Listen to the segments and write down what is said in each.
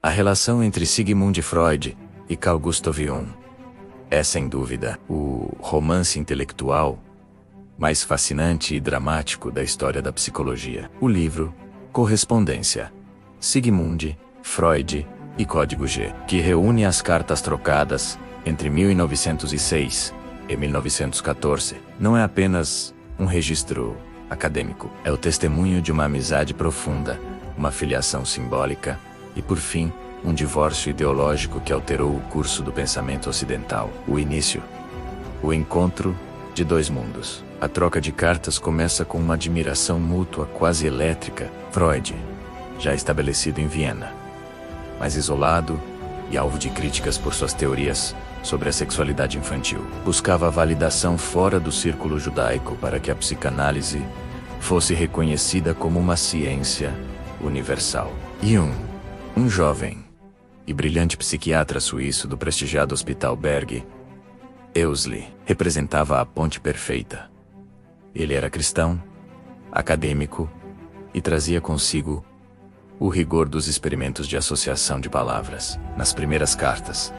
A relação entre Sigmund Freud e Carl Gustav Jung é, sem dúvida, o romance intelectual mais fascinante e dramático da história da psicologia. O livro Correspondência, Sigmund, Freud e Código G, que reúne as cartas trocadas entre 1906 e 1914, não é apenas um registro acadêmico. É o testemunho de uma amizade profunda, uma filiação simbólica e, por fim, um divórcio ideológico que alterou o curso do pensamento ocidental. O início. O encontro de dois mundos. A troca de cartas começa com uma admiração mútua quase elétrica. Freud, já estabelecido em Viena, mas isolado e alvo de críticas por suas teorias sobre a sexualidade infantil, buscava a validação fora do círculo judaico para que a psicanálise fosse reconhecida como uma ciência universal. Jung, um jovem e brilhante psiquiatra suíço do prestigiado Hospital Berg Elsli, representava a ponte perfeita. Ele era cristão, acadêmico e trazia consigo o rigor dos experimentos de associação de palavras. Nas primeiras cartas,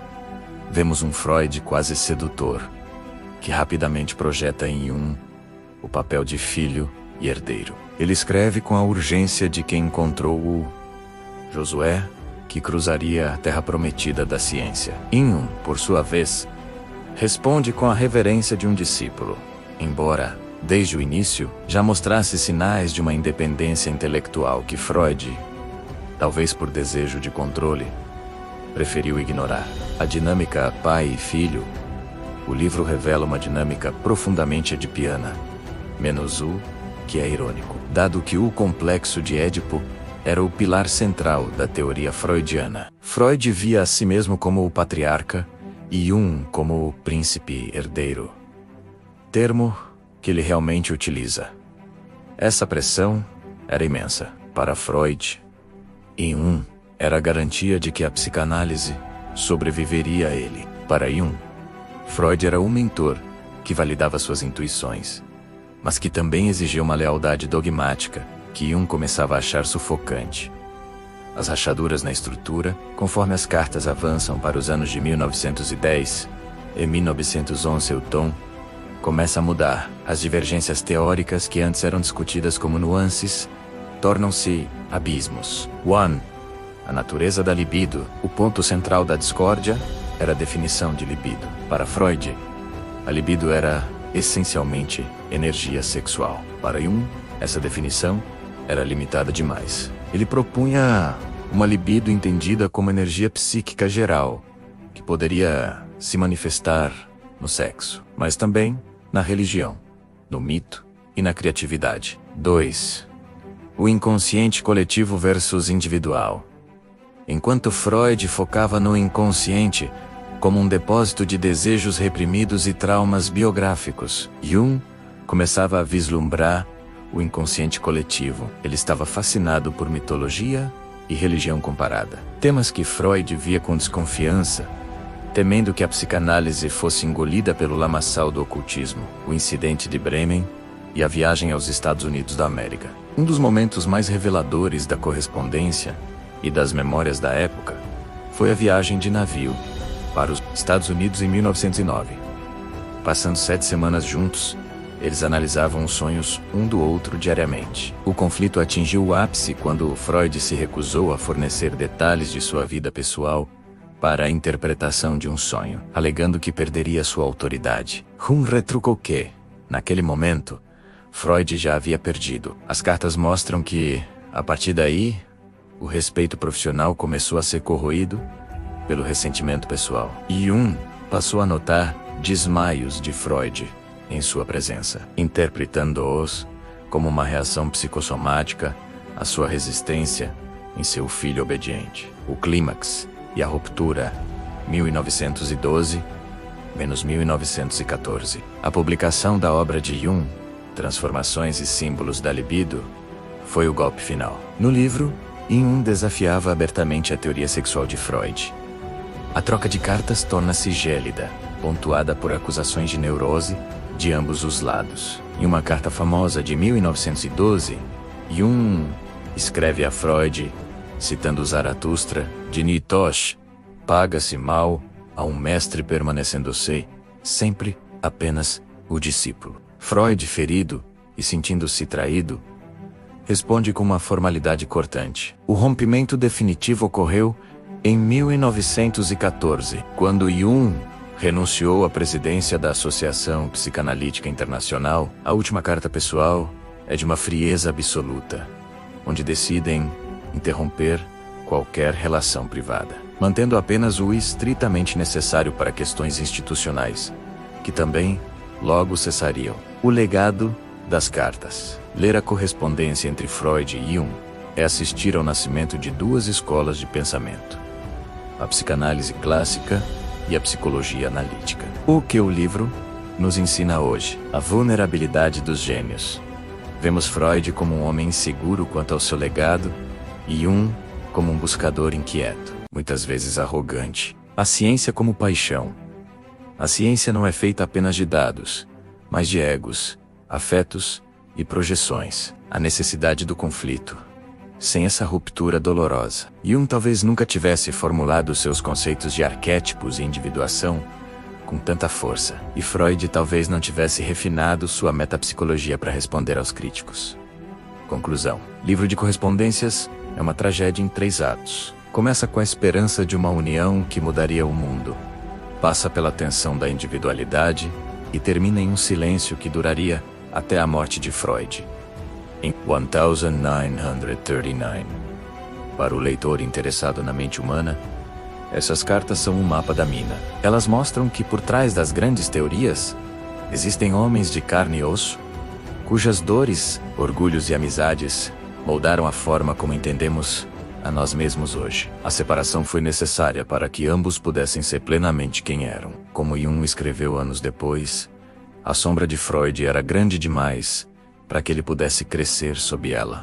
vemos um Freud quase sedutor, que rapidamente projeta em Jung o papel de filho e herdeiro. Ele escreve com a urgência de quem encontrou o Josué, que cruzaria a terra prometida da ciência. Jung, por sua vez, responde com a reverência de um discípulo, embora, desde o início, já mostrasse sinais de uma independência intelectual que Freud, talvez por desejo de controle, preferiu ignorar. A dinâmica pai e filho. O livro revela uma dinâmica profundamente edipiana, menos o que é irônico, dado que o complexo de Édipo era o pilar central da teoria freudiana. Freud via a si mesmo como o patriarca e Jung como o príncipe herdeiro, termo que ele realmente utiliza. Essa pressão era imensa. Para Freud, Jung era a garantia de que a psicanálise sobreviveria a ele. Para Jung, Freud era um mentor que validava suas intuições, mas que também exigia uma lealdade dogmática que Jung começava a achar sufocante. As rachaduras na estrutura, conforme as cartas avançam para os anos de 1910 e 1911, o tom começa a mudar. As divergências teóricas que antes eram discutidas como nuances tornam-se abismos. A natureza da libido. O ponto central da discórdia era a definição de libido. Para Freud, a libido era essencialmente energia sexual. Para Jung, essa definição era limitada demais. Ele propunha uma libido entendida como energia psíquica geral, que poderia se manifestar no sexo, mas também na religião, no mito e na criatividade. 2. O inconsciente coletivo versus individual. Enquanto Freud focava no inconsciente como um depósito de desejos reprimidos e traumas biográficos, Jung começava a vislumbrar o inconsciente coletivo. Ele estava fascinado por mitologia e religião comparada, temas que Freud via com desconfiança, temendo que a psicanálise fosse engolida pelo lamaçal do ocultismo. O incidente de Bremen e a viagem aos Estados Unidos da América. Um dos momentos mais reveladores da correspondência e das memórias da época foi a viagem de navio para os Estados Unidos em 1909. Passando 7 semanas juntos, eles analisavam os sonhos um do outro diariamente. O conflito atingiu o ápice quando Freud se recusou a fornecer detalhes de sua vida pessoal para a interpretação de um sonho, alegando que perderia sua autoridade. Jung retrucou que, naquele momento, Freud já havia perdido. As cartas mostram que, a partir daí, o respeito profissional começou a ser corroído pelo ressentimento pessoal. E Jung passou a notar desmaios de Freud em sua presença, interpretando-os como uma reação psicossomática à sua resistência em seu filho obediente. O clímax e a ruptura, 1912-1914. A publicação da obra de Jung, Transformações e Símbolos da Libido, foi o golpe final. No livro, Jung desafiava abertamente a teoria sexual de Freud. A troca de cartas torna-se gélida, pontuada por acusações de neurose de ambos os lados. Em uma carta famosa de 1912, Jung escreve a Freud, citando Zaratustra, De Nitosh, paga-se mal a um mestre permanecendo-se sempre apenas o discípulo. Freud, ferido e sentindo-se traído, responde com uma formalidade cortante. O rompimento definitivo ocorreu em 1914, quando Jung renunciou à presidência da Associação Psicanalítica Internacional. A última carta pessoal é de uma frieza absoluta, onde decidem interromper qualquer relação privada, mantendo apenas o estritamente necessário para questões institucionais, que também logo cessariam. O legado das cartas. Ler a correspondência entre Freud e Jung é assistir ao nascimento de duas escolas de pensamento: a psicanálise clássica e a psicologia analítica. O que o livro nos ensina hoje? A vulnerabilidade dos gênios. Vemos Freud como um homem inseguro quanto ao seu legado e Jung como um buscador inquieto, muitas vezes arrogante. A ciência como paixão. A ciência não é feita apenas de dados, mas de egos, afetos e projeções. A necessidade do conflito. Sem essa ruptura dolorosa, Jung talvez nunca tivesse formulado seus conceitos de arquétipos e individuação com tanta força, e Freud talvez não tivesse refinado sua metapsicologia para responder aos críticos. Conclusão. Livro de Correspondências é uma tragédia em 3 atos. Começa com a esperança de uma união que mudaria o mundo, passa pela tensão da individualidade e termina em um silêncio que duraria até a morte de Freud, em 1939. Para o leitor interessado na mente humana, essas cartas são um mapa da mina. Elas mostram que por trás das grandes teorias, existem homens de carne e osso, cujas dores, orgulhos e amizades moldaram a forma como entendemos a nós mesmos hoje. A separação foi necessária para que ambos pudessem ser plenamente quem eram. Como Jung escreveu anos depois, a sombra de Freud era grande demais para que ele pudesse crescer sob ela.